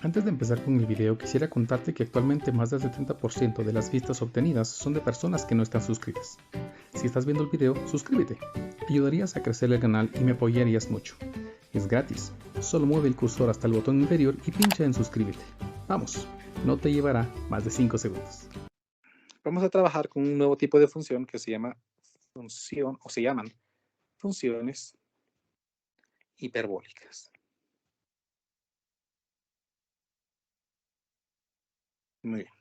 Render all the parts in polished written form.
Antes de empezar con el video, quisiera contarte que actualmente más del 70% de las vistas obtenidas son de personas que no están suscritas. Si estás viendo el video, suscríbete. Ayudarías a crecer el canal y me apoyarías mucho. Es gratis. Solo mueve el cursor hasta el botón inferior y pincha en suscríbete. Vamos, no te llevará más de 5 segundos. Vamos a trabajar con un nuevo tipo de función que se llaman funciones hiperbólicas. Muy bien.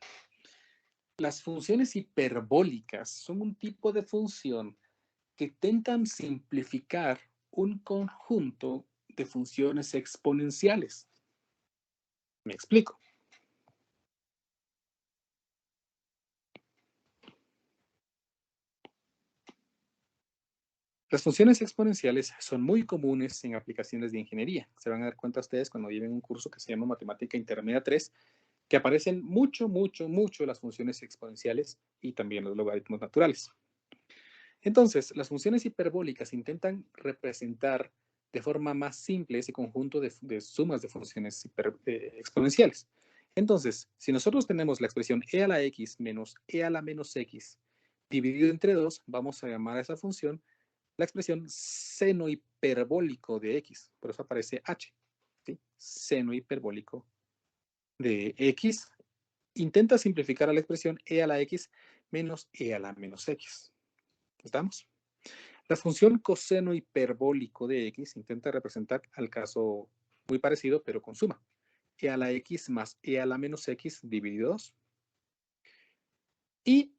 Las funciones hiperbólicas son un tipo de función que intentan simplificar un conjunto de funciones exponenciales. Me explico. Las funciones exponenciales son muy comunes en aplicaciones de ingeniería. Se van a dar cuenta ustedes cuando lleven un curso que se llama Matemática Intermedia 3, que aparecen mucho las funciones exponenciales y también los logaritmos naturales. Entonces, las funciones hiperbólicas intentan representar de forma más simple ese conjunto de sumas de funciones exponenciales. Entonces, si nosotros tenemos la expresión e a la x menos e a la menos x dividido entre 2, vamos a llamar a esa función la expresión seno hiperbólico de x. Por eso aparece h. ¿Sí? Seno hiperbólico de x intenta simplificar a la expresión e a la x menos e a la menos x. ¿Estamos? La función coseno hiperbólico de x intenta representar al caso muy parecido, pero con suma. E a la x más e a la menos x dividido 2. Y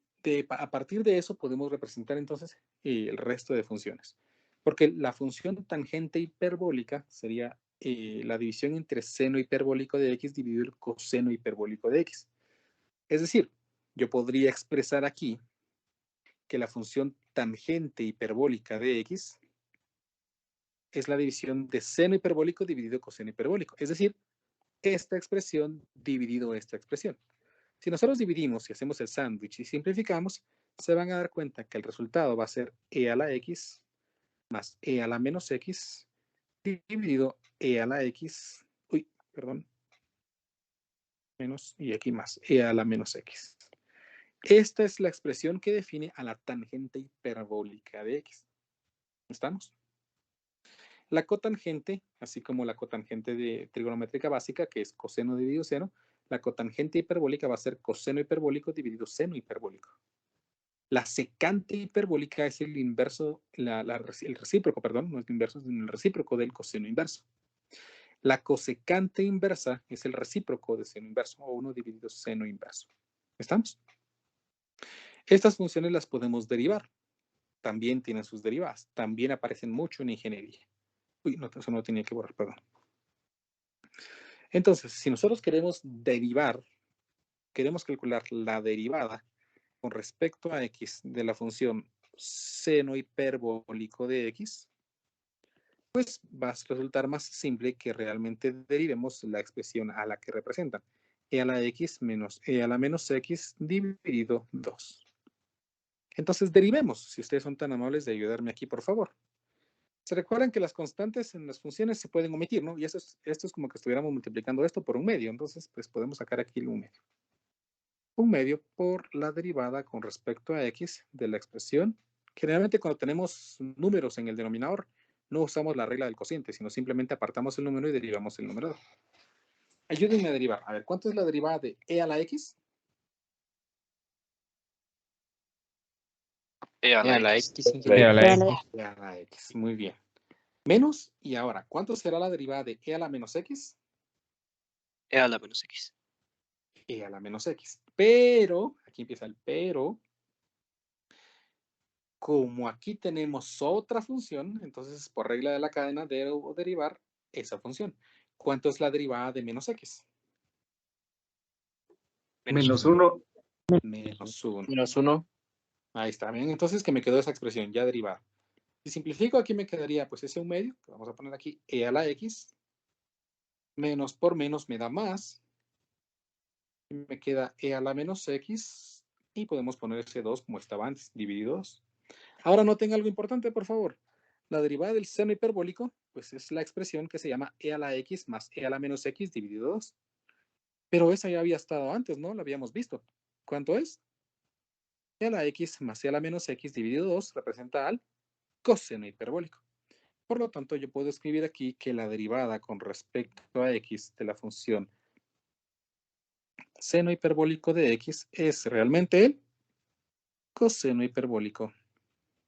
a partir de eso podemos representar entonces el resto de funciones. Porque la función tangente hiperbólica sería la división entre seno hiperbólico de x dividido el coseno hiperbólico de x. Es decir, yo podría expresar aquí que la función tangente hiperbólica de x es la división de seno hiperbólico dividido coseno hiperbólico. Es decir, esta expresión dividido esta expresión. Si nosotros dividimos y hacemos el sándwich y simplificamos, se van a dar cuenta que el resultado va a ser e a la x más e a la menos x dividido e a la x, menos y aquí más e a la menos x. Esta es la expresión que define a la tangente hiperbólica de x. ¿Estamos? La cotangente, así como la cotangente de trigonométrica básica, que es coseno dividido seno, la cotangente hiperbólica va a ser coseno hiperbólico dividido seno hiperbólico. La secante hiperbólica es el inverso, el recíproco, perdón, no es el inverso, sino el recíproco del coseno inverso. La cosecante inversa es el recíproco de seno inverso, o 1 dividido seno inverso. ¿Estamos? Estas funciones las podemos derivar. También tienen sus derivadas. También aparecen mucho en ingeniería. Uy, no, eso no tenía que borrar, perdón. Entonces, si nosotros queremos derivar, queremos calcular la derivada con respecto a x de la función seno hiperbólico de x, pues va a resultar más simple que realmente derivemos la expresión a la que representan. E a la x menos e a la menos x dividido 2. Entonces derivemos, si ustedes son tan amables de ayudarme aquí, por favor. Se recuerdan que las constantes en las funciones se pueden omitir, ¿no? Y esto es como que estuviéramos multiplicando esto por un medio. Entonces, pues podemos sacar aquí un medio. Un medio por la derivada con respecto a x de la expresión. Generalmente cuando tenemos números en el denominador, no usamos la regla del cociente, sino simplemente apartamos el número y derivamos el numerador. Ayúdenme a derivar. A ver, ¿cuánto es la derivada de e a la x? E a la X. E a la X. Muy bien. Menos, y ahora, ¿cuánto será la derivada de e a la menos x? E a la menos X. E a la menos x. Pero, aquí empieza el pero, como aquí tenemos otra función, entonces por regla de la cadena debo derivar esa función. ¿Cuánto es la derivada de menos x? Menos 1. Menos 1. Menos 1. Ahí está bien. Entonces, que me quedó esa expresión ya derivada. Si simplifico, aquí me quedaría pues ese un medio, que vamos a poner aquí e a la x, menos por menos me da más, y me queda e a la menos x, y podemos poner ese 2 como estaba antes, dividido 2. Ahora noten algo importante, por favor. La derivada del seno hiperbólico, pues es la expresión que se llama e a la x más e a la menos x dividido 2. Pero esa ya había estado antes, ¿no? La habíamos visto. ¿Cuánto es? E a la x más e a la menos x dividido 2 representa al coseno hiperbólico. Por lo tanto, yo puedo escribir aquí que la derivada con respecto a x de la función seno hiperbólico de x es realmente el coseno hiperbólico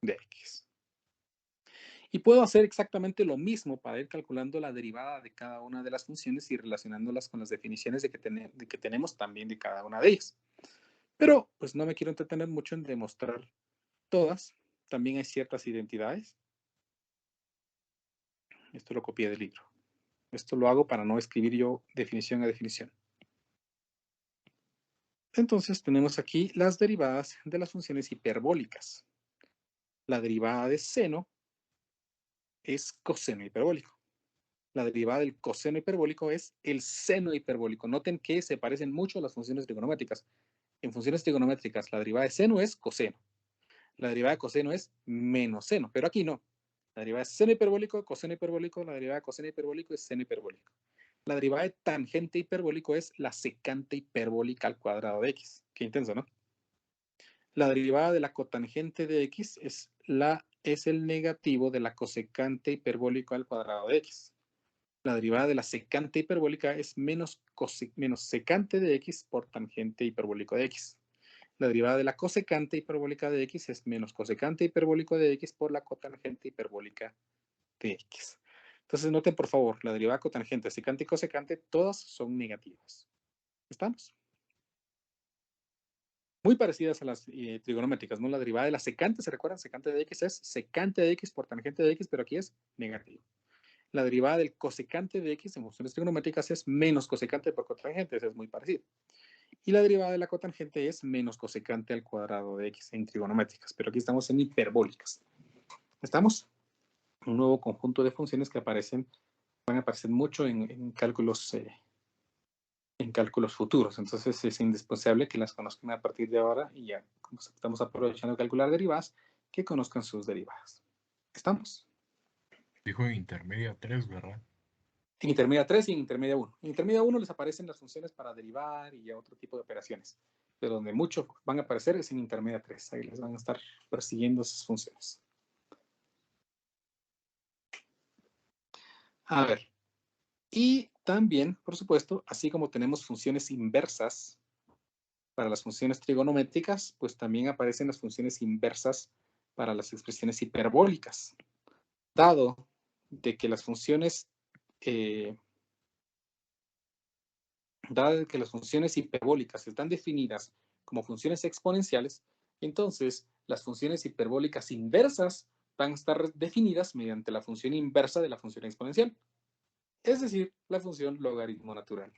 de x. Y puedo hacer exactamente lo mismo para ir calculando la derivada de cada una de las funciones y relacionándolas con las definiciones de que tenemos también de cada una de ellas. Pero pues no me quiero entretener mucho en demostrar todas. También hay ciertas identidades. Esto lo copié del libro. Esto lo hago para no escribir yo definición a definición. Entonces tenemos aquí las derivadas de las funciones hiperbólicas. La derivada de seno es coseno hiperbólico. La derivada del coseno hiperbólico es el seno hiperbólico. Noten que se parecen mucho a las funciones trigonométricas. En funciones trigonométricas, la derivada de seno es coseno. La derivada de coseno es menos seno, pero aquí no. La derivada de seno hiperbólico, coseno hiperbólico, la derivada de coseno hiperbólico es seno hiperbólico. La derivada de tangente hiperbólico es la secante hiperbólica al cuadrado de x. Qué intenso, ¿no? La derivada de la cotangente de x es el negativo de la cosecante hiperbólico al cuadrado de x. La derivada de la secante hiperbólica es menos secante de x por tangente hiperbólico de x. La derivada de la cosecante hiperbólica de x es menos cosecante hiperbólico de x por la cotangente hiperbólica de x. Entonces noten por favor, la derivada cotangente, secante y cosecante, todas son negativas. ¿Estamos? Muy parecidas a las trigonométricas, ¿no? La derivada de la secante, ¿se recuerdan? Secante de x es secante de x por tangente de x, pero aquí es negativo. La derivada del cosecante de x en funciones trigonométricas es menos cosecante por cotangente, eso es muy parecido. Y la derivada de la cotangente es menos cosecante al cuadrado de x en trigonométricas, pero aquí estamos en hiperbólicas. ¿Estamos? Un nuevo conjunto de funciones que van a aparecer mucho en cálculos futuros. Entonces es indispensable que las conozcan a partir de ahora y ya, como estamos aprovechando calcular derivadas, que conozcan sus derivadas. ¿Estamos? Dijo en intermedia 3, ¿verdad? En intermedia 3 y en intermedia 1. En intermedia 1 les aparecen las funciones para derivar y otro tipo de operaciones. Pero donde mucho van a aparecer es en intermedia 3. Ahí les van a estar persiguiendo esas funciones. A ver. Y también, por supuesto, así como tenemos funciones inversas para las funciones trigonométricas, pues también aparecen las funciones inversas para las expresiones hiperbólicas. Dado de que las funciones hiperbólicas están definidas como funciones exponenciales, entonces las funciones hiperbólicas inversas van a estar definidas mediante la función inversa de la función exponencial, es decir, la función logaritmo natural.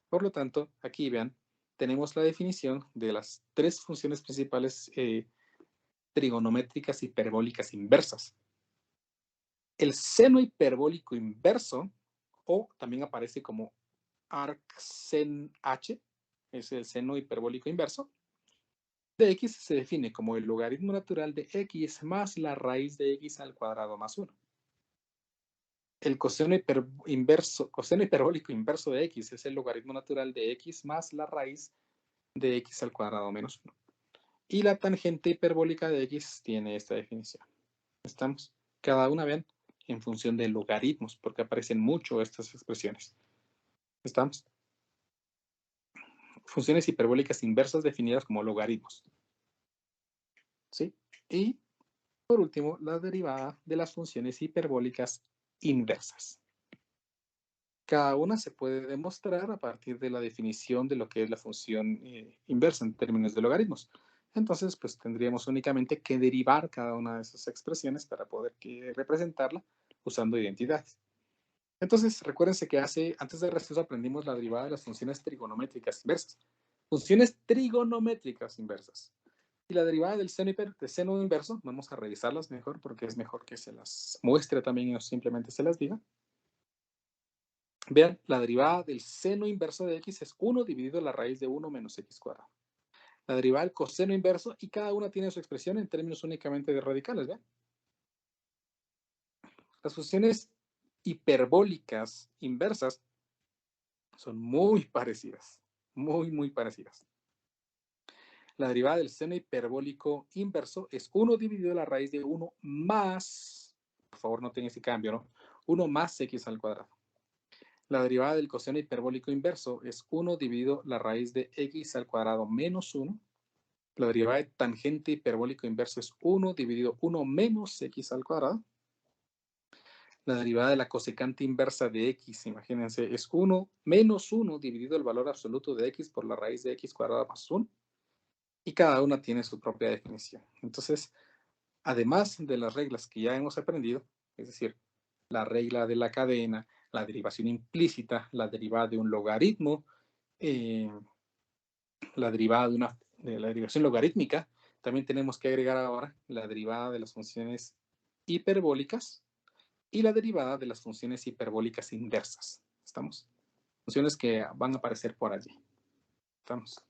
Por lo tanto, aquí vean, tenemos la definición de las tres funciones principales trigonométricas hiperbólicas inversas. El seno hiperbólico inverso, o también aparece como arcsen h, es el seno hiperbólico inverso, de x se define como el logaritmo natural de x más la raíz de x al cuadrado más 1. El coseno hiperbólico inverso de x es el logaritmo natural de x más la raíz de x al cuadrado menos 1. Y la tangente hiperbólica de x tiene esta definición. ¿Estamos? Cada una, vean, en función de logaritmos, porque aparecen mucho estas expresiones. ¿Estamos? Funciones hiperbólicas inversas definidas como logaritmos. ¿Sí? Y, por último, la derivada de las funciones hiperbólicas inversas. Cada una se puede demostrar a partir de la definición de lo que es la función inversa en términos de logaritmos. Entonces, pues tendríamos únicamente que derivar cada una de esas expresiones para poder representarla usando identidades. Entonces, recuérdense que antes de receso aprendimos la derivada de las funciones trigonométricas inversas. Funciones trigonométricas inversas. Y la derivada del seno inverso, vamos a revisarlas mejor porque es mejor que se las muestre también y no simplemente se las diga. Vean, la derivada del seno inverso de x es 1 dividido la raíz de 1 menos x cuadrado. La derivada del coseno inverso, y cada una tiene su expresión en términos únicamente de radicales, ¿vean? Las funciones hiperbólicas inversas Son muy parecidas. Muy parecidas. La derivada del seno hiperbólico inverso es 1 dividido la raíz de 1 más, por favor noten ese cambio, ¿no? 1 más x al cuadrado. La derivada del coseno hiperbólico inverso es 1 dividido la raíz de x al cuadrado menos 1. La derivada de tangente hiperbólico inverso es 1 dividido 1 menos x al cuadrado. La derivada de la cosecante inversa de x, imagínense, es 1 menos 1 dividido el valor absoluto de x por la raíz de x cuadrado más 1. Y cada una tiene su propia definición. Entonces, además de las reglas que ya hemos aprendido, es decir, la regla de la cadena, la derivación implícita, la derivada de un logaritmo, la derivada de la derivación logarítmica, también tenemos que agregar ahora la derivada de las funciones hiperbólicas y la derivada de las funciones hiperbólicas inversas. ¿Estamos? Funciones que van a aparecer por allí. ¿Estamos?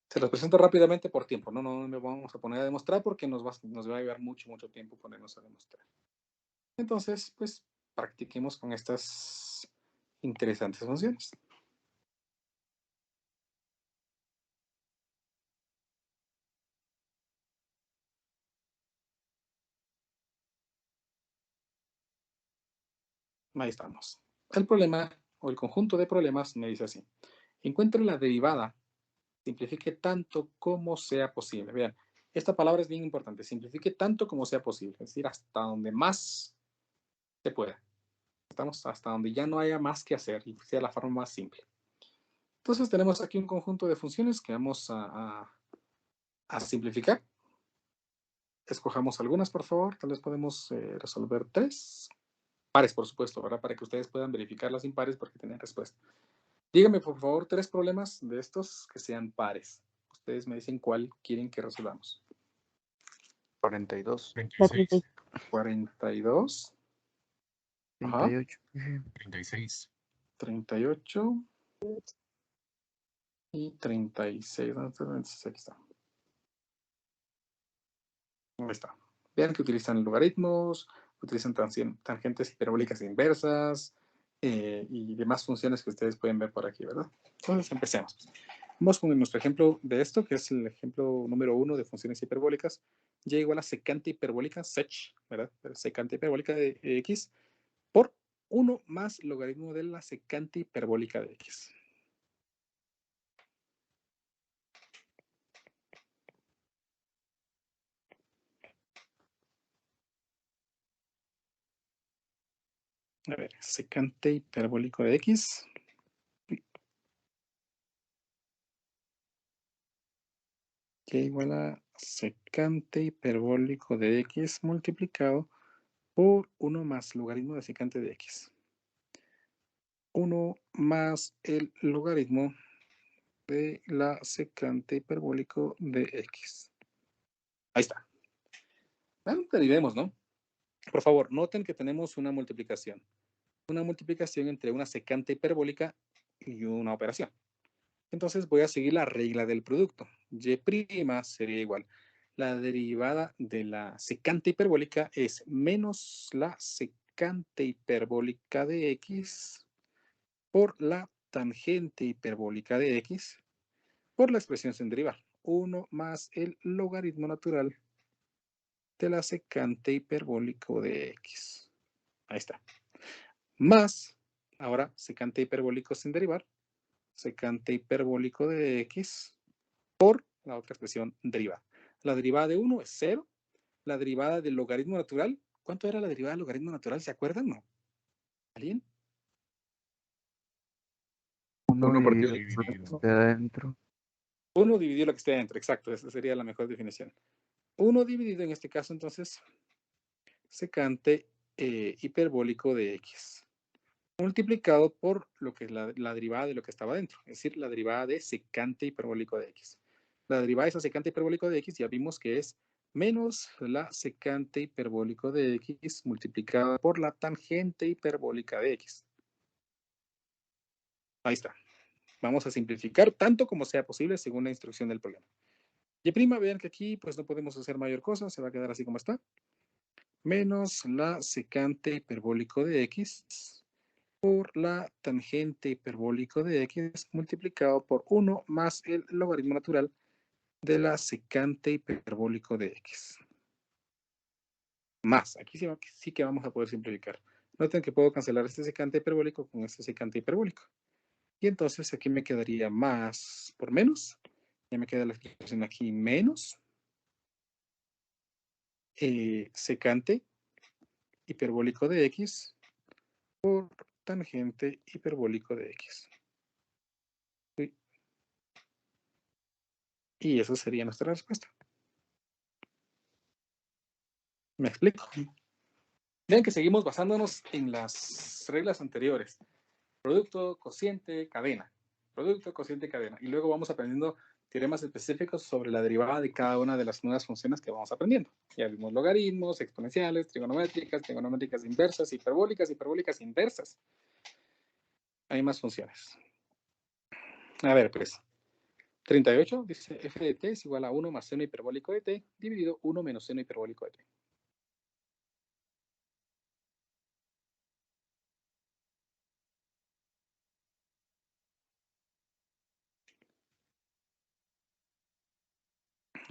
Se los presento rápidamente por tiempo. No me vamos a poner a demostrar porque nos va a llevar mucho tiempo ponernos a demostrar. Entonces, pues, practiquemos con estas interesantes funciones. Ahí estamos. El problema o el conjunto de problemas me dice así. Encuentre la derivada, simplifique tanto como sea posible. Vean, esta palabra es bien importante. Simplifique tanto como sea posible. Es decir, hasta donde más se pueda. Estamos hasta donde ya no haya más que hacer y sea la forma más simple. Entonces tenemos aquí un conjunto de funciones que vamos a simplificar. Escojamos algunas, por favor. Tal vez podemos resolver 3. Pares, por supuesto, ¿verdad? Para que ustedes puedan verificar las impares porque tienen respuesta. Díganme, por favor, 3 problemas de estos que sean pares. Ustedes me dicen cuál quieren que resolvamos. 42. 36. 42. 38. 36. 38. Y 36. ¿Dónde está? 26, aquí está. Ahí está. Vean que utilizan logaritmos, utilizan tangentes hiperbólicas inversas y demás funciones que ustedes pueden ver por aquí, ¿verdad? Entonces empecemos. Vamos con nuestro ejemplo de esto, que es el ejemplo número 1 de funciones hiperbólicas. Y igual a secante hiperbólica, sech, ¿verdad? Secante hiperbólica de x por 1 más logaritmo de la secante hiperbólica de x. A ver, secante hiperbólico de x. Que igual a secante hiperbólico de x multiplicado por 1 más logaritmo de secante de x. 1 más el logaritmo de la secante hiperbólico de x. Ahí está. Bueno, derivemos, ¿no? Por favor, noten que tenemos una multiplicación. Una multiplicación entre una secante hiperbólica y una operación. Entonces voy a seguir la regla del producto. Y' sería igual. La derivada de la secante hiperbólica es menos la secante hiperbólica de x por la tangente hiperbólica de x por la expresión sin derivar. 1 más el logaritmo natural de la secante hiperbólico de x. Ahí está. Más, ahora, secante hiperbólico sin derivar, secante hiperbólico de x por la otra expresión derivada. La derivada de 1 es 0. La derivada del logaritmo natural, ¿cuánto era la derivada del logaritmo natural? ¿Se acuerdan? ¿No? ¿Alguien? 1 partido dividido lo que dividido. esté adentro. 1 dividido lo que esté adentro, exacto. Esa sería la mejor definición. 1 dividido, en este caso, entonces, secante hiperbólico de x. Multiplicado por lo que es la derivada de lo que estaba dentro, es decir, la derivada de secante hiperbólico de x. La derivada de esa secante hiperbólico de x ya vimos que es menos la secante hiperbólico de x multiplicada por la tangente hiperbólica de x. Ahí está. Vamos a simplificar tanto como sea posible según la instrucción del problema. Y prima, vean que aquí pues no podemos hacer mayor cosa, se va a quedar así como está. Menos la secante hiperbólico de x por la tangente hiperbólico de x multiplicado por 1 más el logaritmo natural de la secante hiperbólico de x. Más, aquí sí que vamos a poder simplificar. Noten que puedo cancelar este secante hiperbólico con este secante hiperbólico. Y entonces aquí me quedaría más por menos. Ya me queda la expresión aquí menos secante hiperbólico de x por tangente hiperbólico de x. ¿Sí? Y eso sería nuestra respuesta. ¿Me explico? Vean que seguimos basándonos en las reglas anteriores. Producto, cociente, cadena. Producto, cociente, cadena. Y luego vamos aprendiendo teoremas específicos sobre la derivada de cada una de las nuevas funciones que vamos aprendiendo. Ya vimos logaritmos, exponenciales, trigonométricas inversas, hiperbólicas inversas. Hay más funciones. A ver, pues. 38 dice f de t es igual a 1 más seno hiperbólico de t dividido 1 menos seno hiperbólico de t.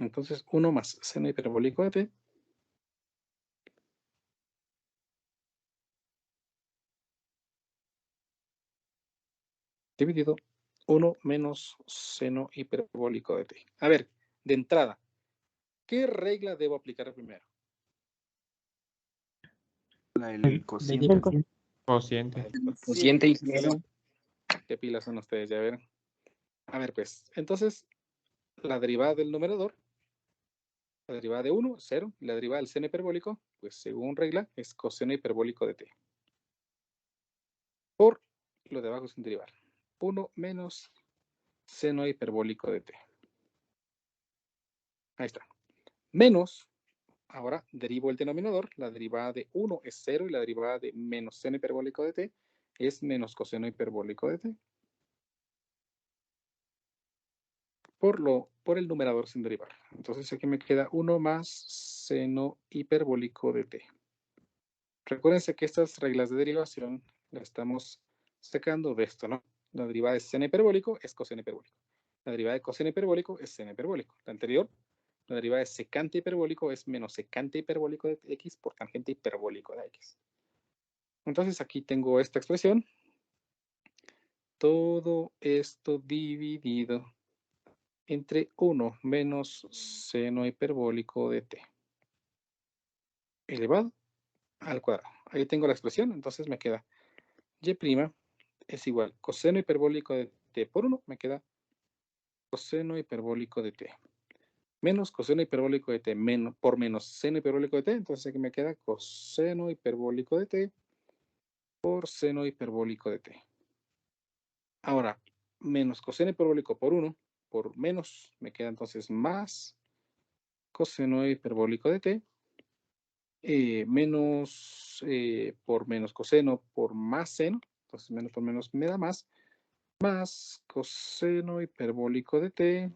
Entonces, 1 más seno hiperbólico de t dividido 1 menos seno hiperbólico de t. A ver, de entrada, ¿qué regla debo aplicar primero? El cociente. Cociente. Cociente y cero. ¿Qué pilas son ustedes? Ya ven. A ver, pues, entonces, la derivada del numerador, la derivada de 1, 0, y la derivada del seno hiperbólico, pues según regla, es coseno hiperbólico de t. Por lo de abajo sin derivar. 1 menos seno hiperbólico de t. Ahí está. Menos, ahora derivo el denominador, la derivada de 1 es 0 y la derivada de menos seno hiperbólico de t es menos coseno hiperbólico de t. Por el numerador sin derivar. Entonces aquí me queda 1 más seno hiperbólico de t. Recuérdense que estas reglas de derivación las estamos sacando de esto, ¿no? La derivada de seno hiperbólico es coseno hiperbólico. La derivada de coseno hiperbólico es seno hiperbólico. La anterior, la derivada de secante hiperbólico es menos secante hiperbólico de x por tangente hiperbólico de x. Entonces aquí tengo esta expresión. Todo esto dividido entre 1 menos seno hiperbólico de t elevado al cuadrado. Ahí tengo la expresión, entonces me queda y' es igual coseno hiperbólico de t por 1, me queda coseno hiperbólico de t. Menos coseno hiperbólico de t por menos seno hiperbólico de t, entonces aquí me queda coseno hiperbólico de t por seno hiperbólico de t. Ahora, menos coseno hiperbólico por 1, por menos, me queda entonces más coseno hiperbólico de t, menos por menos coseno por más seno, entonces menos por menos me da más coseno hiperbólico de t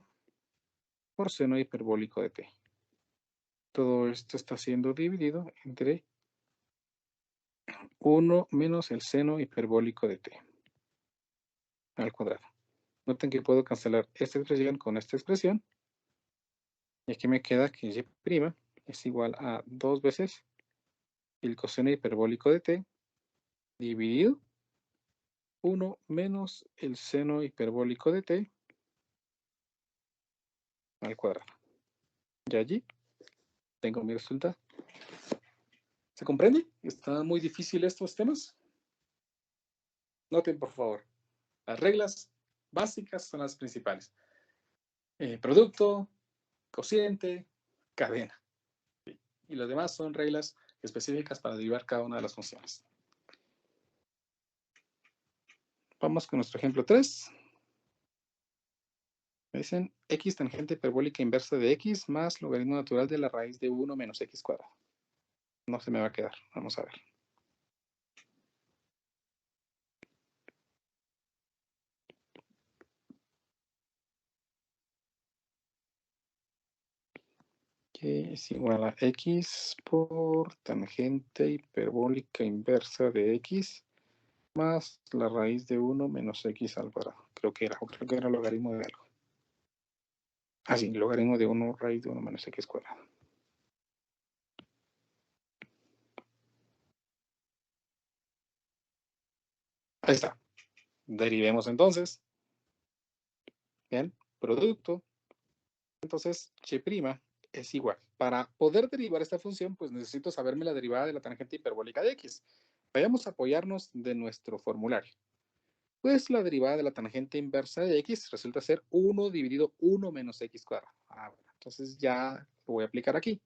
por seno hiperbólico de t. Todo esto está siendo dividido entre 1 menos el seno hiperbólico de t al cuadrado. Noten que puedo cancelar esta expresión con esta expresión. Y aquí me queda que y' es igual a 2 veces el coseno hiperbólico de t dividido 1 menos el seno hiperbólico de t al cuadrado. Y allí tengo mi resultado. ¿Se comprende? ¿Están muy difíciles estos temas? Noten, por favor, las reglas básicas son las principales. Producto, cociente, cadena. Y los demás son reglas específicas para derivar cada una de las funciones. Vamos con nuestro ejemplo 3. Me dicen x tangente hiperbólica inversa de x más logaritmo natural de la raíz de 1 menos x cuadrado. No se me va a quedar. Vamos a ver. Que es igual a x por tangente hiperbólica inversa de x más la raíz de 1 menos x al cuadrado. Creo que era logaritmo de algo. Ah, sí, logaritmo de 1 raíz de 1 menos x cuadrado. Ahí está. Derivemos entonces. Bien, producto. Entonces, y' es igual. Para poder derivar esta función, pues necesito saberme la derivada de la tangente hiperbólica de x. Vayamos a apoyarnos de nuestro formulario. Pues la derivada de la tangente inversa de x resulta ser 1 dividido 1 menos x cuadrado. Ah, bueno, entonces ya lo voy a aplicar aquí.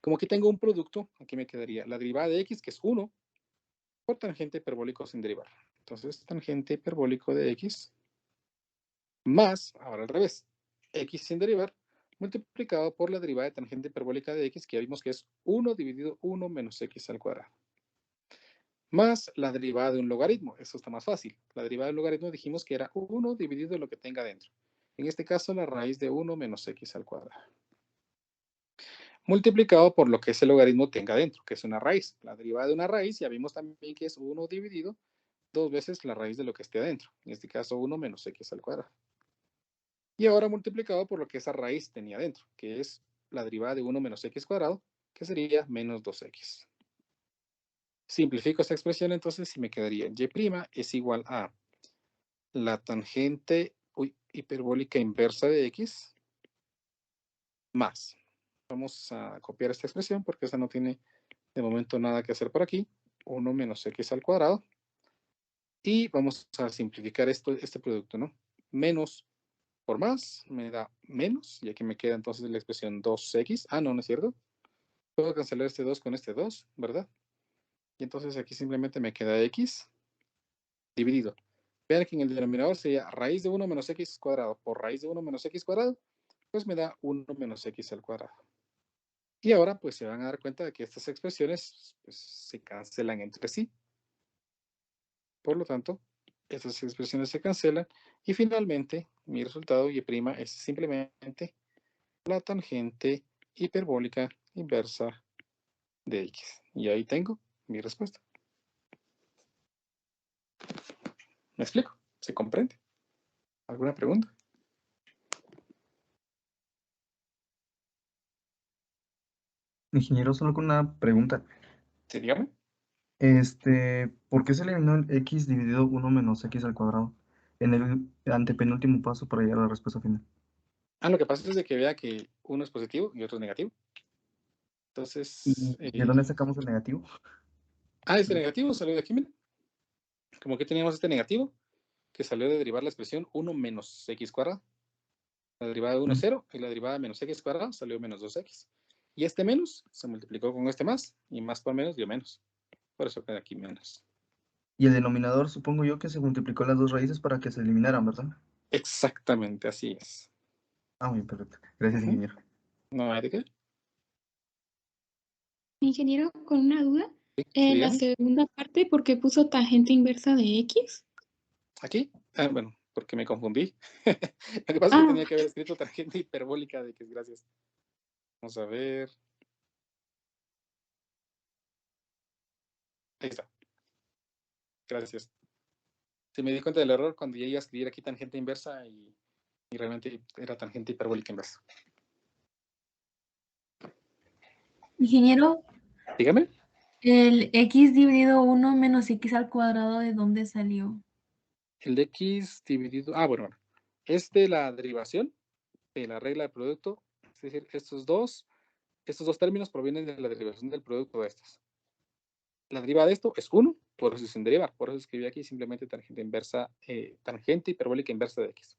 Como aquí tengo un producto, aquí me quedaría la derivada de x, que es 1, por tangente hiperbólico sin derivar. Entonces, tangente hiperbólico de x más, ahora al revés, x sin derivar, multiplicado por la derivada de tangente hiperbólica de x, que ya vimos que es 1 dividido 1 menos x al cuadrado. Más la derivada de un logaritmo. Eso está más fácil. La derivada del logaritmo dijimos que era 1 dividido lo que tenga dentro. En este caso, la raíz de 1 menos x al cuadrado. Multiplicado por lo que ese logaritmo tenga dentro, que es una raíz. La derivada de una raíz, ya vimos también que es 1 dividido 2 veces la raíz de lo que esté adentro. En este caso, 1 menos x al cuadrado. Y ahora multiplicado por lo que esa raíz tenía dentro, que es la derivada de 1 menos x cuadrado, que sería menos 2x. Simplifico esta expresión entonces y me quedaría y' es igual a la tangente hiperbólica inversa de x más. Vamos a copiar esta expresión porque esta no tiene de momento nada que hacer por aquí. 1 menos x al cuadrado. Y vamos a simplificar este producto, ¿no? Menos por más me da menos. Y aquí me queda entonces la expresión 2x. Ah, no, no es cierto. Puedo cancelar este 2 con este 2, ¿verdad? Y entonces aquí simplemente me queda x dividido. Vean que en el denominador sería raíz de 1 menos x cuadrado por raíz de 1 menos x cuadrado, pues me da 1 menos x al cuadrado. Y ahora pues se van a dar cuenta de que estas expresiones pues, se cancelan entre sí. Por lo tanto, estas expresiones se cancelan y finalmente mi resultado y' es simplemente la tangente hiperbólica inversa de x. Y ahí tengo mi respuesta. ¿Me explico? ¿Se comprende? ¿Alguna pregunta? Ingeniero, solo con una pregunta. Sí, dígame. ¿Por qué se eliminó el x dividido 1 menos x al cuadrado en el antepenúltimo paso para llegar a la respuesta final? Ah, lo que pasa es de que vea que uno es positivo y otro es negativo. Entonces, ¿Y de dónde sacamos el negativo? este negativo salió de aquí, miren. Como que teníamos este negativo que salió de derivar la expresión 1 menos x cuadrado. La derivada de 1 es 0 y la derivada de menos x cuadrado salió menos 2x. Y este menos se multiplicó con este más y más por menos dio menos. Por eso queda aquí menos. Y el denominador, supongo yo que se multiplicó las dos raíces para que se eliminaran, ¿verdad? Exactamente, así es. Ah, muy bien, perfecto. Gracias, ingeniero. ¿No hay de qué? Ingeniero, con una duda. Sí, En la dígame. segunda parte, ¿por qué puso tangente inversa de x? ¿Aquí? Bueno, porque me confundí. Lo que pasa es que tenía que haber escrito tangente hiperbólica de x, gracias. Vamos a ver. Ahí está. Gracias. Se me di cuenta del error cuando ya iba a escribir aquí tangente inversa y realmente era tangente hiperbólica inversa. Ingeniero, Dígame. el x dividido 1 menos x al cuadrado, ¿de dónde salió? El de x dividido... bueno. Es de la derivación de la regla de producto. Es decir, estos dos términos provienen de la derivación del producto de estos. La derivada de esto es 1, por eso es sin derivar. Por eso escribí aquí simplemente tangente inversa, tangente hiperbólica inversa de x.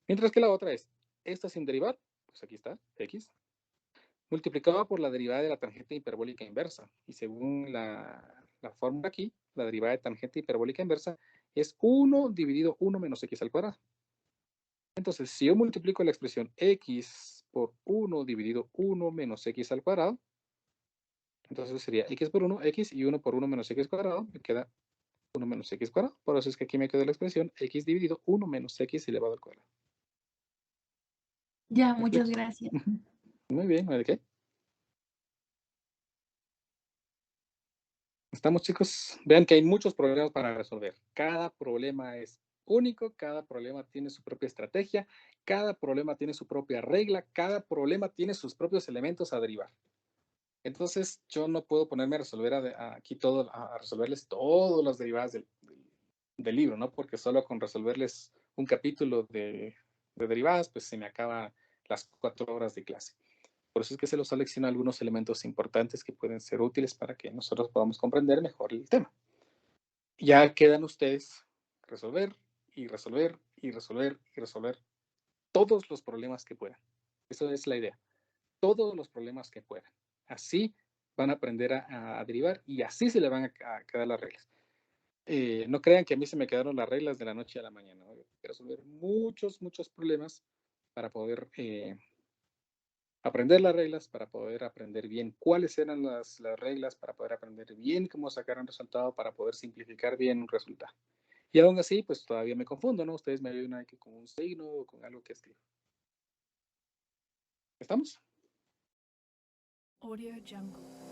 Mientras que la otra es esta sin derivar, pues aquí está, x, multiplicado por la derivada de la tangente hiperbólica inversa. Y según la fórmula aquí, la derivada de tangente hiperbólica inversa es 1 dividido 1 menos x al cuadrado. Entonces, si yo multiplico la expresión x por 1 dividido 1 menos x al cuadrado, entonces sería x por 1, x, y 1 por 1 menos x cuadrado, me queda 1 menos x cuadrado. Por eso es que aquí me queda la expresión x dividido 1 menos x elevado al cuadrado. Ya, muchas gracias. Muy bien, ¿de qué? ¿Estamos, chicos? Vean que hay muchos problemas para resolver. Cada problema es único, cada problema tiene su propia estrategia, cada problema tiene su propia regla, cada problema tiene sus propios elementos a derivar. Entonces, yo no puedo ponerme a resolver aquí a resolverles todas las derivadas del libro, ¿no? Porque solo con resolverles un capítulo de derivadas, pues se me acaba las 4 horas de clase. Por eso es que se los selecciona algunos elementos importantes que pueden ser útiles para que nosotros podamos comprender mejor el tema. Ya quedan ustedes resolver y resolver y resolver y resolver todos los problemas que puedan. Esa es la idea. Todos los problemas que puedan. Así van a aprender a derivar y así se le van a quedar las reglas. No crean que a mí se me quedaron las reglas de la noche a la mañana. Voy a resolver muchos problemas para poder aprender las reglas, para poder aprender bien cuáles eran las reglas, para poder aprender bien cómo sacar un resultado, para poder simplificar bien un resultado. Y aún así, pues todavía me confundo, ¿no? Ustedes me ayudan aquí con un signo o con algo que escribo. ¿Estamos? Audio Jungle.